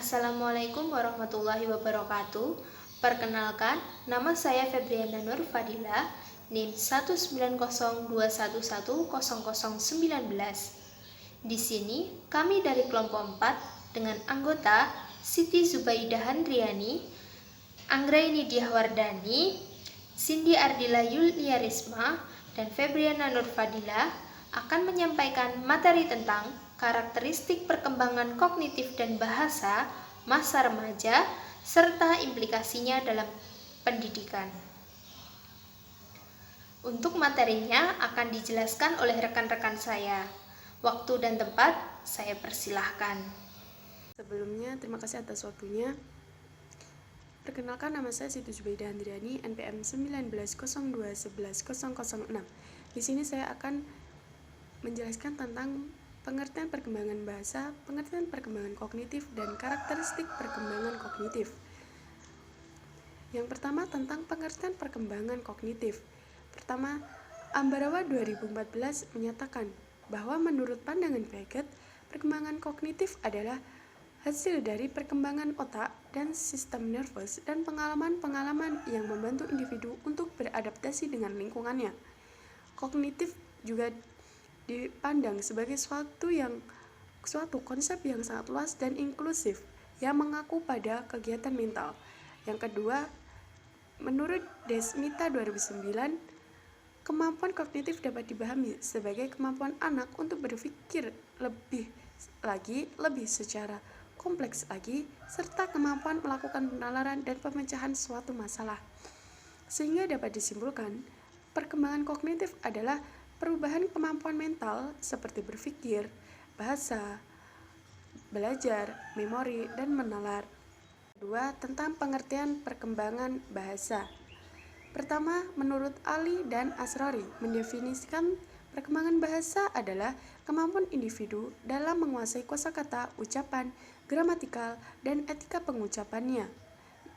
Assalamualaikum warahmatullahi wabarakatuh. Perkenalkan, nama saya Febriana Nur Fadila, NIM 19021100019. Di sini, kami dari kelompok 4 dengan anggota Siti Zubaidah Handriani, Anggraini Diahwardani, Cindy Ardila Yuliarisma, dan Febriana Nur Fadila akan menyampaikan materi tentang karakteristik perkembangan kognitif dan bahasa masa remaja serta implikasinya dalam pendidikan. Untuk materinya akan dijelaskan oleh rekan-rekan saya. Waktu dan tempat saya persilahkan. Sebelumnya, terima kasih atas waktunya. Perkenalkan, nama saya Siti Zubaidah Handriani, NPM 1902110006. Di sini saya akan menjelaskan tentang pengertian perkembangan bahasa, pengertian perkembangan kognitif, dan karakteristik perkembangan kognitif. Yang pertama, tentang pengertian perkembangan kognitif. Pertama, Ambarawa 2014 menyatakan bahwa menurut pandangan Beckett, perkembangan kognitif adalah hasil dari perkembangan otak dan sistem nervus dan pengalaman-pengalaman yang membantu individu untuk beradaptasi dengan lingkungannya. Kognitif juga dipandang sebagai suatu konsep yang sangat luas dan inklusif yang mengaku pada kegiatan mental. Yang kedua, menurut Desmita 2009, kemampuan kognitif dapat dipahami sebagai kemampuan anak untuk berpikir lebih secara kompleks lagi, serta kemampuan melakukan penalaran dan pemecahan suatu masalah. Sehingga dapat disimpulkan, perkembangan kognitif adalah perubahan kemampuan mental seperti berpikir, bahasa, belajar, memori, dan menalar. Kedua, tentang pengertian perkembangan bahasa. Pertama, menurut Ali dan Asrori, mendefinisikan perkembangan bahasa adalah kemampuan individu dalam menguasai kosakata, ucapan, gramatikal, dan etika pengucapannya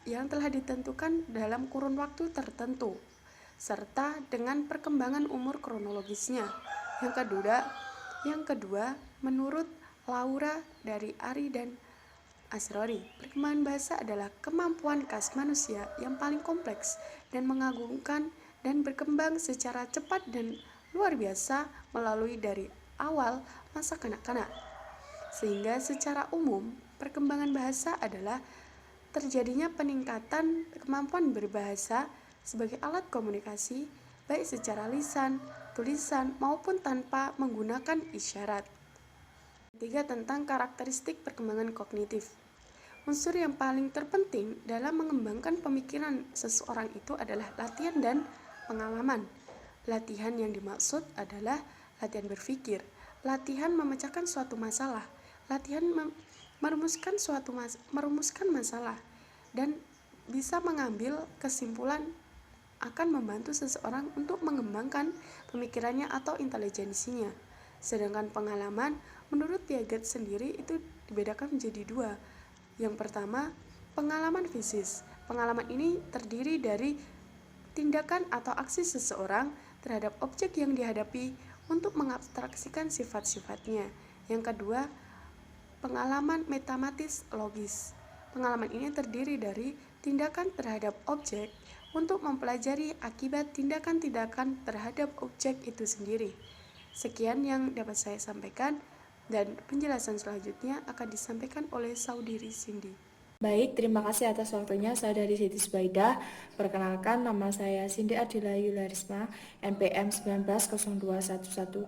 yang telah ditentukan dalam kurun waktu tertentu, serta dengan perkembangan umur kronologisnya. Yang kedua, menurut Laura dari Ari dan Asrori, perkembangan bahasa adalah kemampuan khas manusia yang paling kompleks dan mengagumkan dan berkembang secara cepat dan luar biasa melalui dari awal masa kanak-kanak. Sehingga secara umum, perkembangan bahasa adalah terjadinya peningkatan kemampuan berbahasa sebagai alat komunikasi, baik secara lisan, tulisan, maupun tanpa menggunakan isyarat. Ketiga, tentang karakteristik perkembangan kognitif. Unsur yang paling terpenting dalam mengembangkan pemikiran seseorang itu adalah latihan dan pengalaman. Latihan yang dimaksud adalah latihan berpikir, latihan memecahkan suatu masalah, latihan merumuskan masalah, dan bisa mengambil kesimpulan akan membantu seseorang untuk mengembangkan pemikirannya atau intelijensinya. Sedangkan pengalaman, menurut Piaget sendiri itu dibedakan menjadi dua. Yang pertama, pengalaman fisis. Pengalaman ini terdiri dari tindakan atau aksi seseorang terhadap objek yang dihadapi untuk mengabstraksikan sifat-sifatnya. Yang kedua, pengalaman metamatis logis. Pengalaman ini terdiri dari tindakan terhadap objek untuk mempelajari akibat tindakan-tindakan terhadap objek itu sendiri. Sekian yang dapat saya sampaikan, dan penjelasan selanjutnya akan disampaikan oleh Saudiri Cindy. Baik, terima kasih atas waktunya. Saya dari Siti Zubaidah. Perkenalkan, nama saya Cindy Ardila Yuliarisma, NPM 1902110018.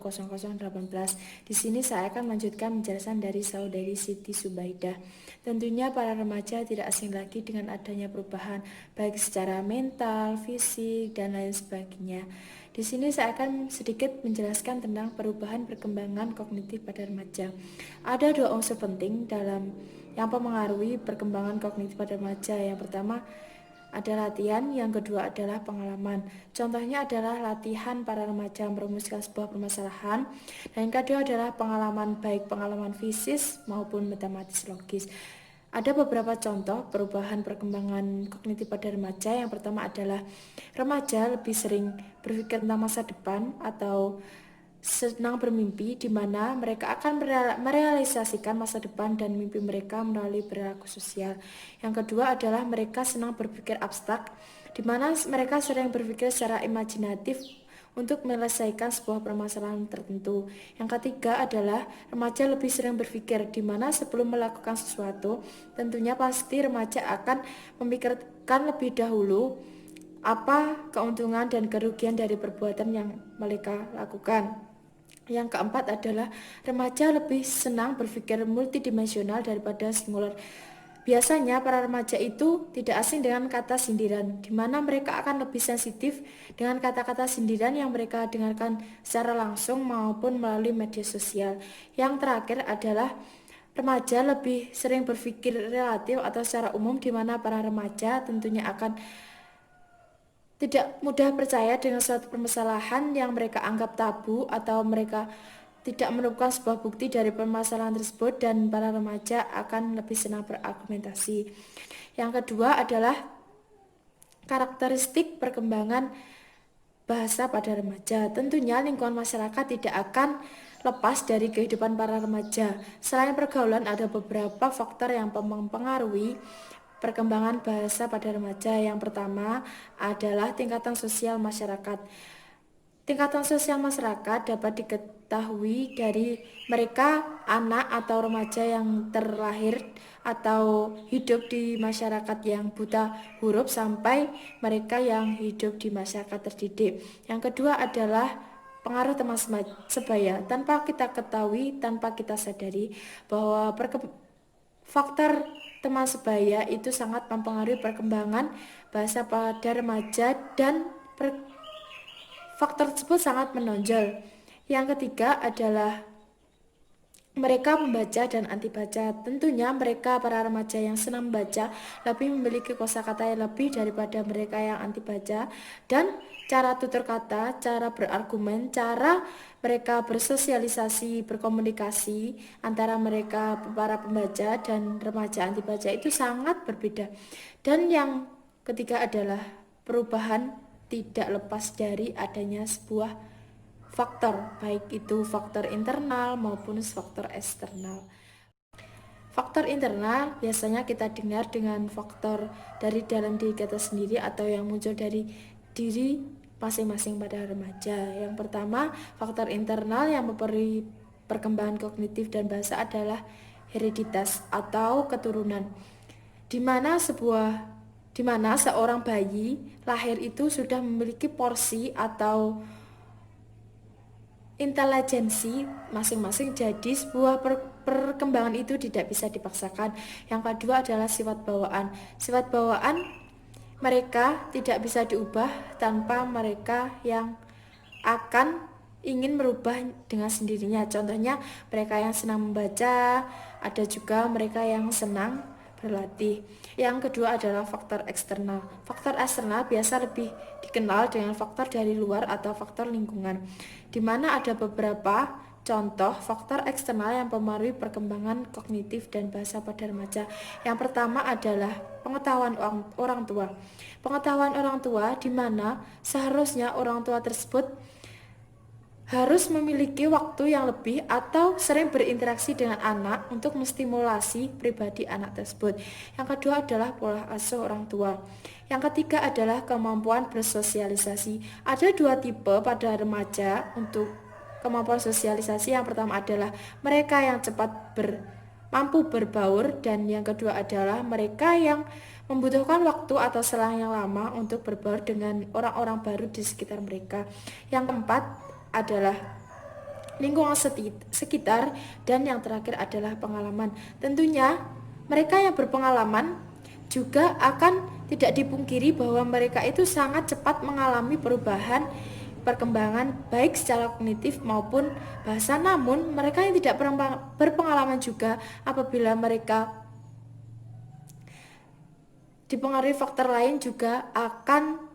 Di sini saya akan melanjutkan penjelasan dari saudari Siti Zubaidah. Tentunya para remaja tidak asing lagi dengan adanya perubahan baik secara mental, fisik, dan lain sebagainya. Di sini saya akan sedikit menjelaskan tentang perubahan perkembangan kognitif pada remaja. Ada dua unsur penting dalam yang mempengaruhi perkembangan kognitif pada remaja. Yang pertama ada latihan, yang kedua adalah pengalaman. Contohnya adalah latihan para remaja merumuskan sebuah permasalahan, dan yang kedua adalah pengalaman, baik pengalaman fisis maupun matematis logis. Ada beberapa contoh perubahan perkembangan kognitif pada remaja. Yang pertama adalah remaja lebih sering berpikir tentang masa depan atau senang bermimpi, di mana mereka akan merealisasikan masa depan dan mimpi mereka melalui perilaku sosial. Yang kedua adalah mereka senang berpikir abstrak, di mana mereka sering berpikir secara imajinatif untuk menyelesaikan sebuah permasalahan tertentu. Yang ketiga adalah remaja lebih sering berpikir, di mana sebelum melakukan sesuatu, tentunya pasti remaja akan memikirkan lebih dahulu apa keuntungan dan kerugian dari perbuatan yang mereka lakukan. Yang keempat adalah remaja lebih senang berpikir multidimensional daripada singular. Biasanya para remaja itu tidak asing dengan kata sindiran, di mana mereka akan lebih sensitif dengan kata-kata sindiran yang mereka dengarkan secara langsung maupun melalui media sosial. Yang terakhir adalah remaja lebih sering berpikir relatif atau secara umum, di mana para remaja tentunya akan tidak mudah percaya dengan suatu permasalahan yang mereka anggap tabu atau mereka tidak menemukan sebuah bukti dari permasalahan tersebut, dan para remaja akan lebih senang berargumentasi. Yang kedua adalah karakteristik perkembangan bahasa pada remaja. Tentunya lingkungan masyarakat tidak akan lepas dari kehidupan para remaja. Selain pergaulan, ada beberapa faktor yang mempengaruhi perkembangan bahasa pada remaja. Yang pertama adalah tingkatan sosial masyarakat. Tingkatan sosial masyarakat dapat diketahui dari mereka anak atau remaja yang terlahir atau hidup di masyarakat yang buta huruf sampai mereka yang hidup di masyarakat terdidik. Yang kedua adalah pengaruh teman sebaya. Tanpa kita ketahui, tanpa kita sadari bahwa faktor teman sebaya itu sangat mempengaruhi perkembangan bahasa pada remaja, dan faktor tersebut sangat menonjol. Yang ketiga adalah mereka membaca dan anti baca. Tentunya mereka para remaja yang senang membaca lebih memiliki kosakata yang lebih daripada mereka yang anti baca, dan cara tutur kata, cara berargumen, cara mereka bersosialisasi, berkomunikasi antara mereka para pembaca dan remaja anti baca itu sangat berbeda. Dan yang ketiga adalah perubahan tidak lepas dari adanya sebuah faktor, baik itu faktor internal maupun faktor eksternal. Faktor internal biasanya kita dengar dengan faktor dari dalam diri kita sendiri atau yang muncul dari diri masing-masing pada remaja. Yang pertama, faktor internal yang mempengaruhi perkembangan kognitif dan bahasa adalah hereditas atau keturunan, di mana seorang bayi lahir itu sudah memiliki porsi atau intelijensi masing-masing, jadi sebuah perkembangan itu tidak bisa dipaksakan. Yang kedua adalah sifat bawaan. Sifat bawaan mereka tidak bisa diubah tanpa mereka yang akan ingin merubah dengan sendirinya. Contohnya mereka yang senang membaca, ada juga mereka yang senang berlatih. Yang kedua adalah faktor eksternal. Faktor eksternal biasa lebih dikenal dengan faktor dari luar atau faktor lingkungan, di mana ada beberapa contoh faktor eksternal yang mempengaruhi perkembangan kognitif dan bahasa pada remaja. Yang pertama adalah pengetahuan orang tua. Pengetahuan orang tua di mana seharusnya orang tua tersebut harus memiliki waktu yang lebih atau sering berinteraksi dengan anak untuk menstimulasi pribadi anak tersebut. Yang kedua adalah pola asuh orang tua. Yang ketiga adalah kemampuan bersosialisasi. Ada dua tipe pada remaja untuk kemampuan sosialisasi. Yang pertama adalah mereka yang cepat mampu berbaur, dan yang kedua adalah mereka yang membutuhkan waktu atau selang yang lama untuk berbaur dengan orang-orang baru di sekitar mereka. Yang keempat adalah lingkungan sekitar, dan yang terakhir adalah pengalaman. Tentunya mereka yang berpengalaman juga akan tidak dipungkiri bahwa mereka itu sangat cepat mengalami perubahan perkembangan baik secara kognitif maupun bahasa. Namun mereka yang tidak berpengalaman juga apabila mereka dipengaruhi faktor lain juga akan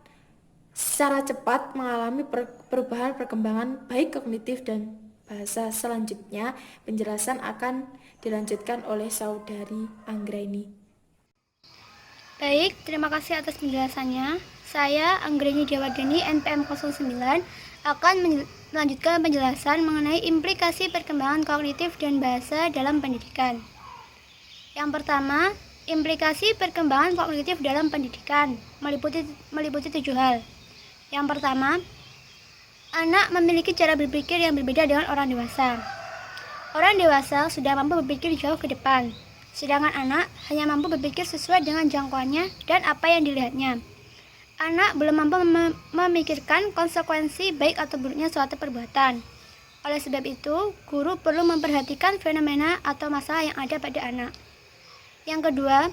secara cepat mengalami perubahan perkembangan baik kognitif dan bahasa. Selanjutnya penjelasan akan dilanjutkan oleh saudari Anggraini. Baik, terima kasih atas penjelasannya. Saya, Anggreni Dewardani, NPM 09, akan melanjutkan penjelasan mengenai implikasi perkembangan kognitif dan bahasa dalam pendidikan. Yang pertama, implikasi perkembangan kognitif dalam pendidikan meliputi 7 hal. Yang pertama, anak memiliki cara berpikir yang berbeda dengan orang dewasa. Orang dewasa sudah mampu berpikir jauh ke depan, sedangkan anak hanya mampu berpikir sesuai dengan jangkauannya dan apa yang dilihatnya. Anak belum mampu memikirkan konsekuensi baik atau buruknya suatu perbuatan. Oleh sebab itu, guru perlu memperhatikan fenomena atau masalah yang ada pada anak. Yang kedua,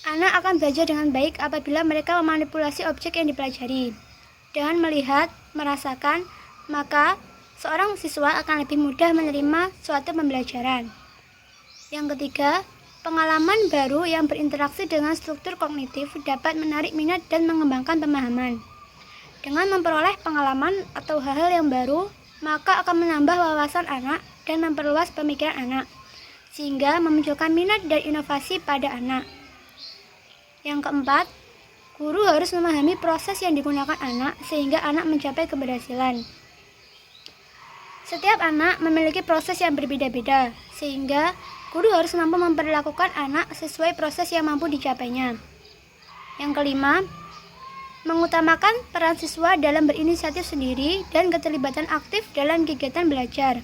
anak akan belajar dengan baik apabila mereka memanipulasi objek yang dipelajari. Dengan melihat, merasakan, maka seorang siswa akan lebih mudah menerima suatu pembelajaran. Yang ketiga, pengalaman baru yang berinteraksi dengan struktur kognitif dapat menarik minat dan mengembangkan pemahaman. Dengan memperoleh pengalaman atau hal-hal yang baru, maka akan menambah wawasan anak dan memperluas pemikiran anak, sehingga memunculkan minat dan inovasi pada anak. Yang keempat, guru harus memahami proses yang digunakan anak sehingga anak mencapai keberhasilan. Setiap anak memiliki proses yang berbeda-beda, sehingga guru harus mampu memperlakukan anak sesuai proses yang mampu dicapainya. Yang kelima, mengutamakan peran siswa dalam berinisiatif sendiri dan keterlibatan aktif dalam kegiatan belajar.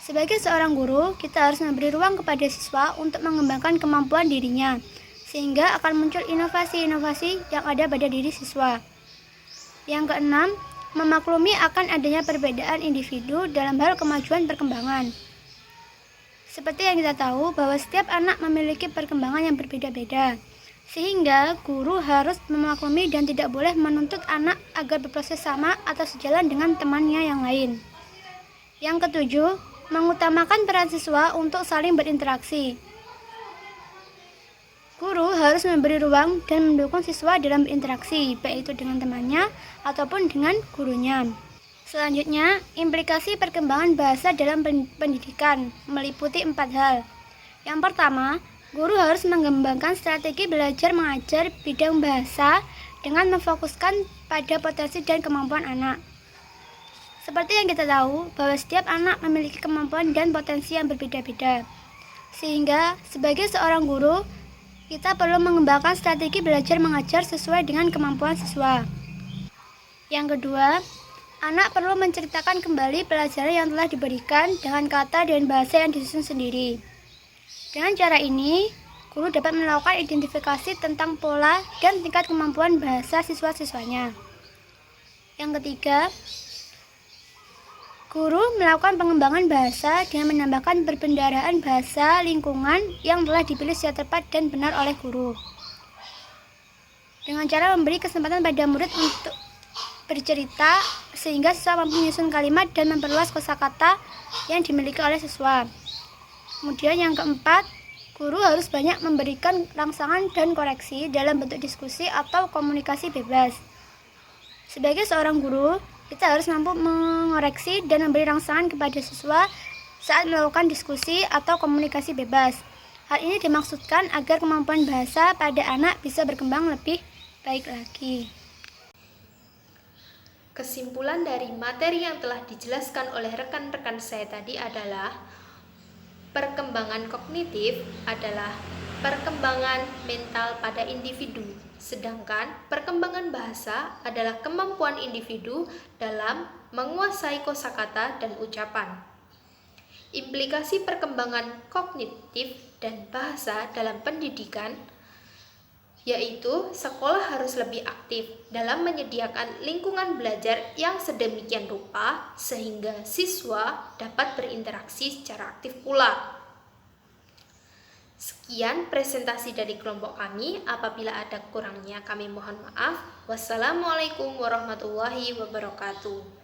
Sebagai seorang guru, kita harus memberi ruang kepada siswa untuk mengembangkan kemampuan dirinya, sehingga akan muncul inovasi-inovasi yang ada pada diri siswa. Yang keenam, memaklumi akan adanya perbedaan individu dalam hal kemajuan perkembangan. Seperti yang kita tahu bahwa setiap anak memiliki perkembangan yang berbeda-beda, sehingga guru harus memaklumi dan tidak boleh menuntut anak agar berproses sama atau sejalan dengan temannya yang lain. Yang ketujuh, mengutamakan peran siswa untuk saling berinteraksi. Guru harus memberi ruang dan mendukung siswa dalam berinteraksi, baik itu dengan temannya ataupun dengan gurunya. Selanjutnya, implikasi perkembangan bahasa dalam pendidikan meliputi 4 hal. Yang pertama, guru harus mengembangkan strategi belajar mengajar bidang bahasa dengan memfokuskan pada potensi dan kemampuan anak. Seperti yang kita tahu, bahwa setiap anak memiliki kemampuan dan potensi yang berbeda-beda. Sehingga, sebagai seorang guru, kita perlu mengembangkan strategi belajar mengajar sesuai dengan kemampuan siswa. Yang kedua, anak perlu menceritakan kembali pelajaran yang telah diberikan dengan kata dan bahasa yang disusun sendiri. Dengan cara ini, guru dapat melakukan identifikasi tentang pola dan tingkat kemampuan bahasa siswa-siswanya. Yang ketiga, guru melakukan pengembangan bahasa dengan menambahkan perbendaharaan bahasa lingkungan yang telah dipilih secara tepat dan benar oleh guru. Dengan cara memberi kesempatan pada murid untuk bercerita sehingga siswa mampu menyusun kalimat dan memperluas kosakata yang dimiliki oleh siswa. Kemudian yang keempat, guru harus banyak memberikan rangsangan dan koreksi dalam bentuk diskusi atau komunikasi bebas. Sebagai seorang guru, kita harus mampu mengoreksi dan memberi rangsangan kepada siswa saat melakukan diskusi atau komunikasi bebas. Hal ini dimaksudkan agar kemampuan bahasa pada anak bisa berkembang lebih baik lagi. Kesimpulan dari materi yang telah dijelaskan oleh rekan-rekan saya tadi adalah perkembangan kognitif adalah perkembangan mental pada individu, sedangkan perkembangan bahasa adalah kemampuan individu dalam menguasai kosakata dan ucapan. Implikasi perkembangan kognitif dan bahasa dalam pendidikan yaitu sekolah harus lebih aktif dalam menyediakan lingkungan belajar yang sedemikian rupa sehingga siswa dapat berinteraksi secara aktif pula. Sekian presentasi dari kelompok kami. Apabila ada kurangnya kami mohon maaf. Wassalamualaikum warahmatullahi wabarakatuh.